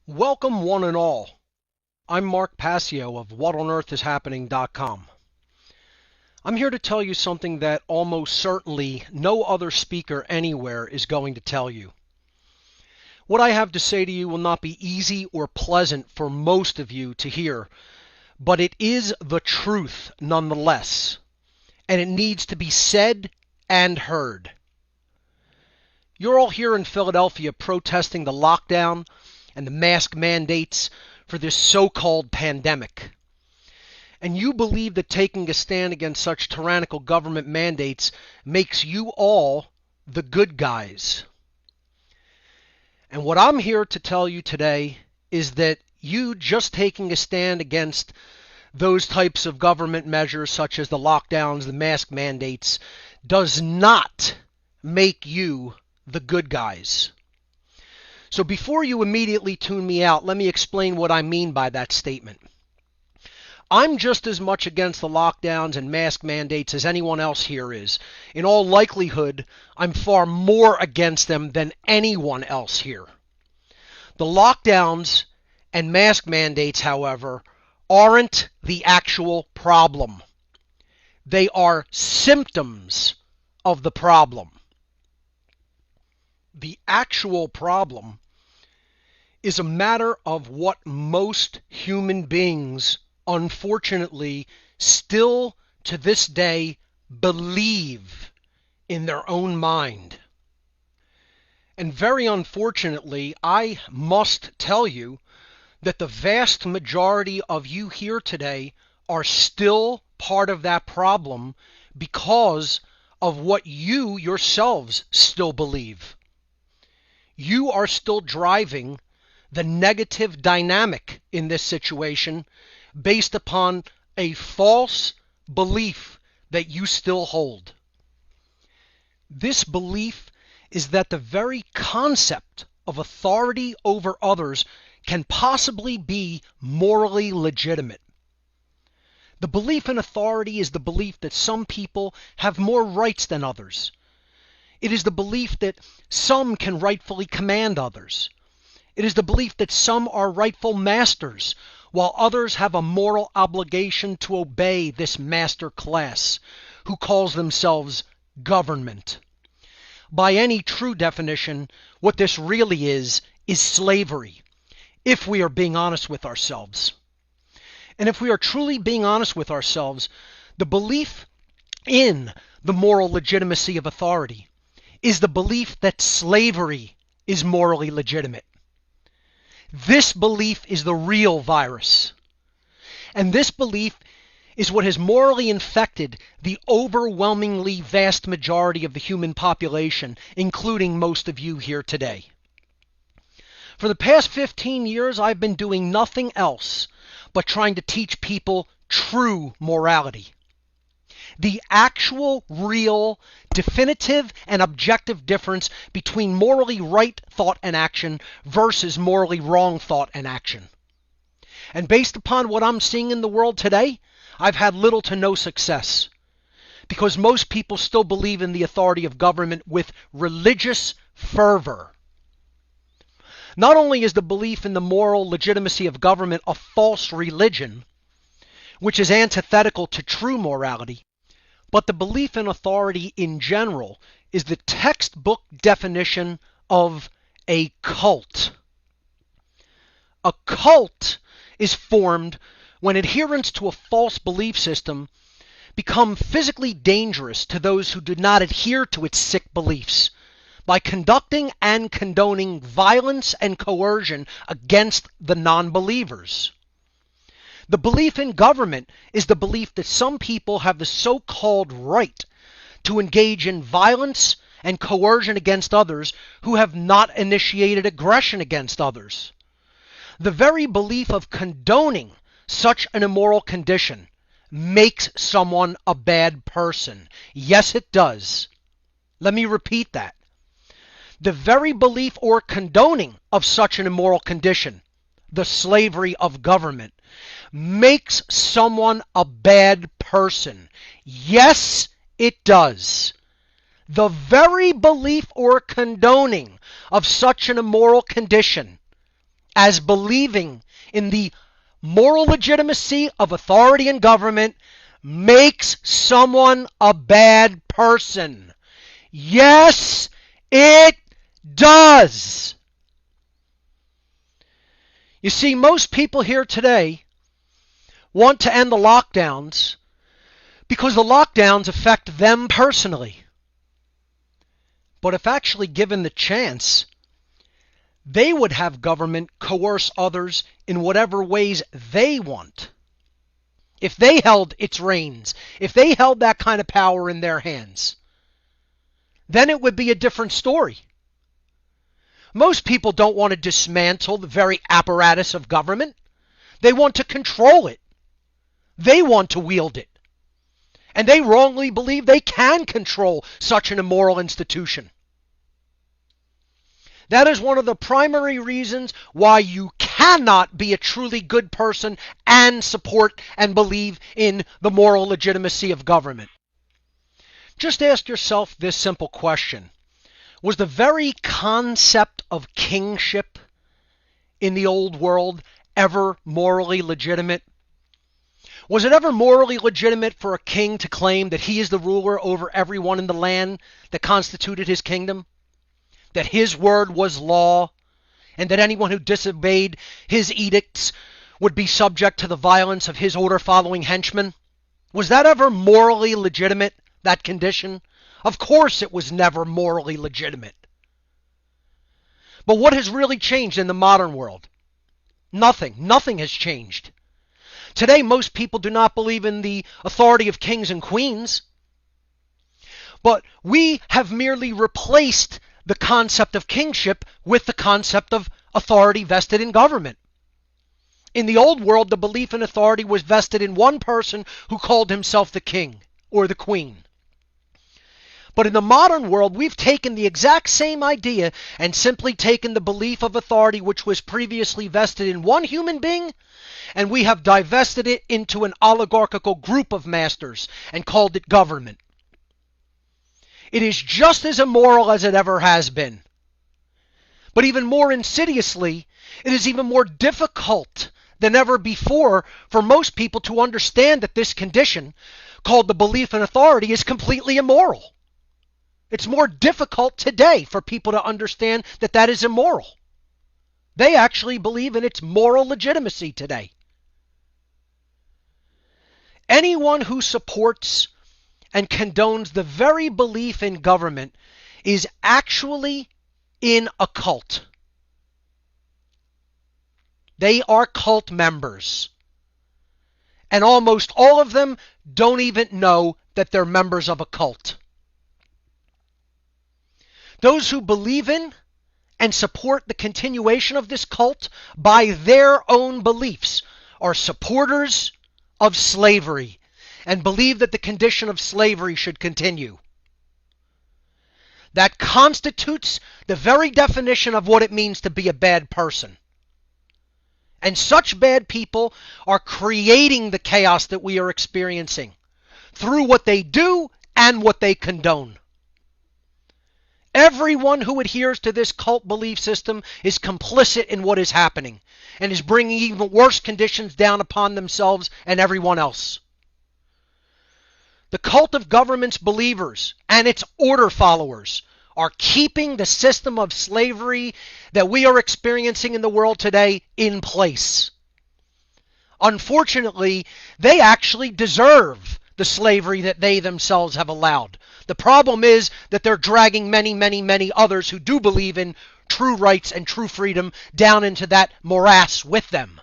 Welcome one and all. I'm Mark Passio of whatonearthishappening.com. I'm here to tell you something that almost certainly no other speaker anywhere is going to tell you. What I have to say to you will not be easy or pleasant for most of you to hear, but it is the truth nonetheless, and it needs to be said and heard. You're all here in Philadelphia protesting the lockdown and the mask mandates for this so-called pandemic. And you believe that taking a stand against such tyrannical government mandates makes you all the good guys. And what I'm here to tell you today is that you just taking a stand against those types of government measures such as the lockdowns, the mask mandates, does not make you the good guys. So before you immediately tune me out, let me explain what I mean by that statement. I'm just as much against the lockdowns and mask mandates as anyone else here is. In all likelihood, I'm far more against them than anyone else here. The lockdowns and mask mandates, however, aren't the actual problem. They are symptoms of the problem. The actual problem is a matter of what most human beings, unfortunately, still to this day believe in their own mind. And very unfortunately, I must tell you that the vast majority of you here today are still part of that problem because of what you yourselves still believe. You are still driving the negative dynamic in this situation based upon a false belief that you still hold. This belief is that the very concept of authority over others can possibly be morally legitimate. The belief in authority is the belief that some people have more rights than others. It is the belief that some can rightfully command others. It is the belief that some are rightful masters, while others have a moral obligation to obey this master class, who calls themselves government. By any true definition, what this really is slavery, if we are being honest with ourselves. And if we are truly being honest with ourselves, the belief in the moral legitimacy of authority is the belief that slavery is morally legitimate. This belief is the real virus. And this belief is what has morally infected the overwhelmingly vast majority of the human population, including most of you here today. For the past 15 years, I've been doing nothing else but trying to teach people true morality. The actual, real, definitive, and objective difference between morally right thought and action versus morally wrong thought and action. And based upon what I'm seeing in the world today, I've had little to no success, because most people still believe in the authority of government with religious fervor. Not only is the belief in the moral legitimacy of government a false religion, which is antithetical to true morality, but the belief in authority in general is the textbook definition of a cult. A cult is formed when adherents to a false belief system become physically dangerous to those who do not adhere to its sick beliefs by conducting and condoning violence and coercion against the non-believers. The belief in government is the belief that some people have the so-called right to engage in violence and coercion against others who have not initiated aggression against others. The very belief of condoning such an immoral condition makes someone a bad person. Yes, it does. Let me repeat that. The very belief or condoning of such an immoral condition, the slavery of government, makes someone a bad person. Yes, it does. The very belief or condoning of such an immoral condition as believing in the moral legitimacy of authority and government makes someone a bad person. Yes, it does. You see, most people here today want to end the lockdowns because the lockdowns affect them personally. But if actually given the chance, they would have government coerce others in whatever ways they want. If they held its reins, if they held that kind of power in their hands, then it would be a different story. Most people don't want to dismantle the very apparatus of government. They want to control it. They want to wield it. And they wrongly believe they can control such an immoral institution. That is one of the primary reasons why you cannot be a truly good person and support and believe in the moral legitimacy of government. Just ask yourself this simple question. Was the very concept of kingship in the old world ever morally legitimate? Was it ever morally legitimate for a king to claim that he is the ruler over everyone in the land that constituted his kingdom? That his word was law, and that anyone who disobeyed his edicts would be subject to the violence of his order-following henchmen? Was that ever morally legitimate, that condition? Of course it was never morally legitimate. But what has really changed in the modern world? Nothing. Nothing has changed. Today, most people do not believe in the authority of kings and queens. But we have merely replaced the concept of kingship with the concept of authority vested in government. In the old world, the belief in authority was vested in one person who called himself the king or the queen. But in the modern world, we've taken the exact same idea and simply taken the belief of authority which was previously vested in one human being, and we have divested it into an oligarchical group of masters and called it government. It is just as immoral as it ever has been. But even more insidiously, it is even more difficult than ever before for most people to understand that this condition, called the belief in authority, is completely immoral. It's more difficult today for people to understand that that is immoral. They actually believe in its moral legitimacy today. Anyone who supports and condones the very belief in government is actually in a cult. They are cult members. And almost all of them don't even know that they're members of a cult. Those who believe in and support the continuation of this cult by their own beliefs are supporters of slavery and believe that the condition of slavery should continue. That constitutes the very definition of what it means to be a bad person. And such bad people are creating the chaos that we are experiencing through what they do and what they condone. Everyone who adheres to this cult belief system is complicit in what is happening and is bringing even worse conditions down upon themselves and everyone else. The cult of government's believers and its order followers are keeping the system of slavery that we are experiencing in the world today in place. Unfortunately, they actually deserve the slavery that they themselves have allowed. The problem is that they're dragging many, many, many others who do believe in true rights and true freedom down into that morass with them.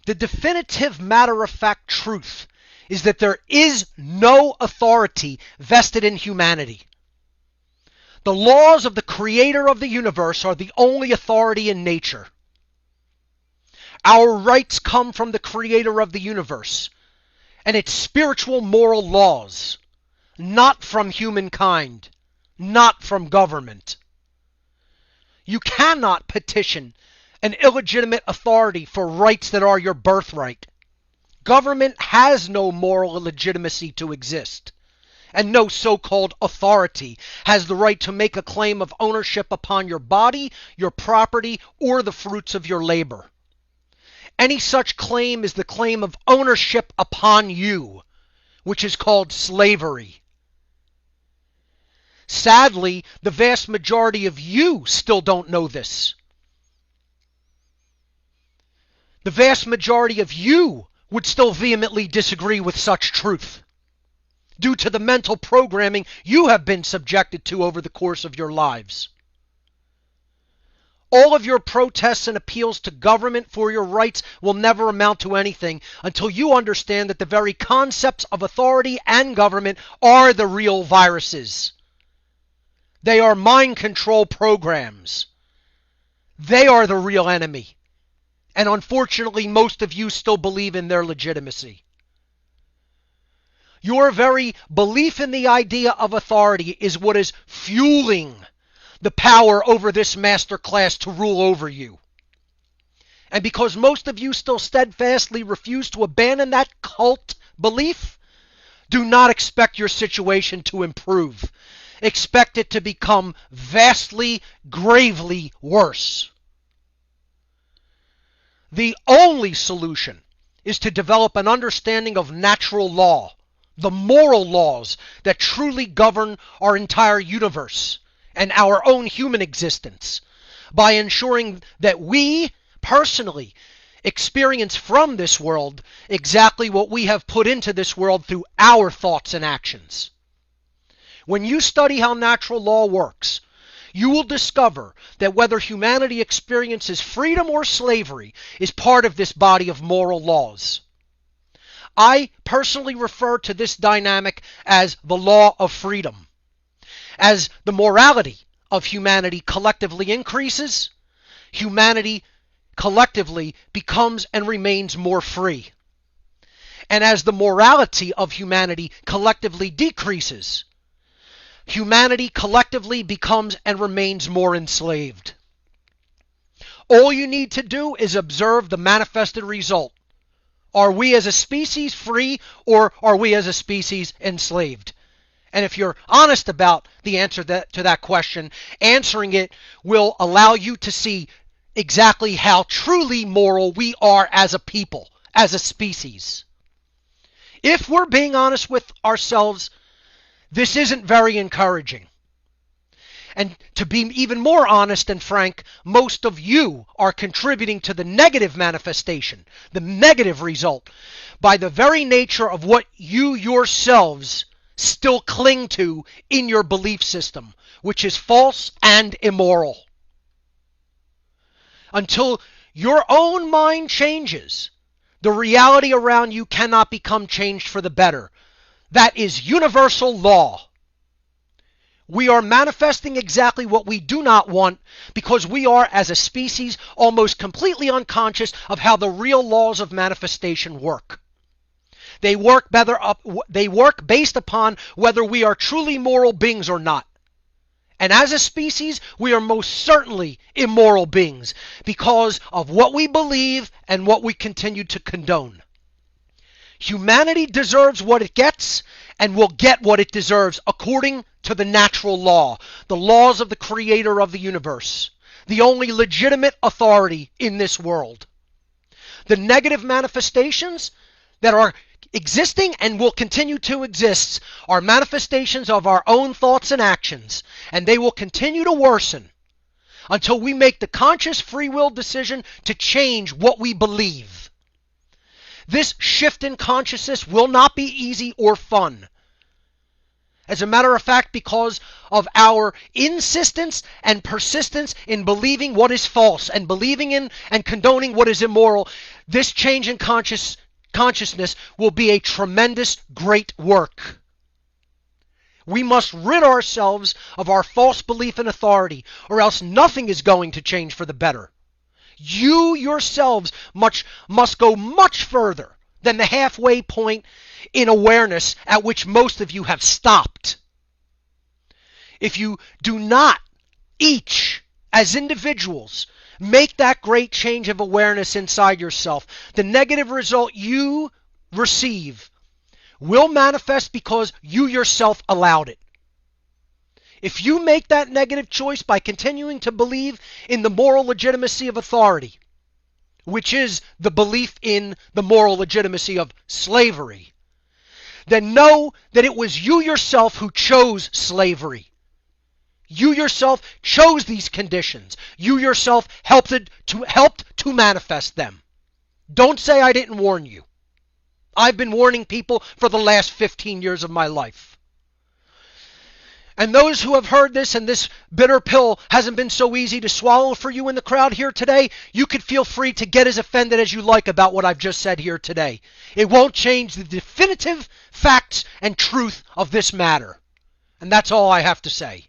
The definitive matter-of-fact truth is that there is no authority vested in humanity. The laws of the creator of the universe are the only authority in nature. Our rights come from the creator of the universe and its spiritual moral laws, not from humankind, not from government. You cannot petition an illegitimate authority for rights that are your birthright. Government has no moral legitimacy to exist. and no so-called authority has the right to make a claim of ownership upon your body, your property, or the fruits of your labor. Any such claim is the claim of ownership upon you, which is called slavery. Sadly, the vast majority of you still don't know this. The vast majority of you would still vehemently disagree with such truth, due to the mental programming you have been subjected to over the course of your lives. All of your protests and appeals to government for your rights will never amount to anything until you understand that the very concepts of authority and government are the real viruses. They are mind control programs. They are the real enemy. And unfortunately, most of you still believe in their legitimacy. Your very belief in the idea of authority is what is fueling the power over this master class to rule over you. And because most of you still steadfastly refuse to abandon that cult belief, do not expect your situation to improve. Expect it to become vastly, gravely worse. The only solution is to develop an understanding of natural law, the moral laws that truly govern our entire universe and our own human existence, by ensuring that we personally experience from this world exactly what we have put into this world through our thoughts and actions. When you study how natural law works, you will discover that whether humanity experiences freedom or slavery is part of this body of moral laws. I personally refer to this dynamic as the law of freedom. As the morality of humanity collectively increases, humanity collectively becomes and remains more free. And as the morality of humanity collectively decreases, humanity collectively becomes and remains more enslaved. All you need to do is observe the manifested result. Are we as a species free, or are we as a species enslaved? And if you're honest about the answer to that question, answering it will allow you to see exactly how truly moral we are as a people, as a species. If we're being honest with ourselves, this isn't very encouraging. And to be even more honest and frank, most of you are contributing to the negative manifestation, the negative result, by the very nature of what you yourselves still cling to in your belief system, which is false and immoral. Until your own mind changes, the reality around you cannot become changed for the better. That is universal law. We are manifesting exactly what we do not want because we are, as a species, almost completely unconscious of how the real laws of manifestation work. They work based upon whether we are truly moral beings or not. And as a species, we are most certainly immoral beings because of what we believe and what we continue to condone. Humanity deserves what it gets and will get what it deserves according to the natural law, the laws of the creator of the universe, the only legitimate authority in this world. The negative manifestations that are existing and will continue to exist are manifestations of our own thoughts and actions, and they will continue to worsen until we make the conscious free will decision to change what we believe. This shift in consciousness will not be easy or fun. As a matter of fact, because of our insistence and persistence in believing what is false and believing in and condoning what is immoral, this change in consciousness will be a tremendous, great work. We must rid ourselves of our false belief in authority, or else nothing is going to change for the better. You yourselves must go much further than the halfway point in awareness at which most of you have stopped. If you do not, each, as individuals, make that great change of awareness inside yourself, the negative result you receive will manifest because you yourself allowed it. If you make that negative choice by continuing to believe in the moral legitimacy of authority, which is the belief in the moral legitimacy of slavery, then know that it was you yourself who chose slavery. You yourself chose these conditions. You yourself helped to manifest them. Don't say I didn't warn you. I've been warning people for the last 15 years of my life. And those who have heard this and this bitter pill hasn't been so easy to swallow for you in the crowd here today, you could feel free to get as offended as you like about what I've just said here today. It won't change the definitive facts and truth of this matter. And that's all I have to say.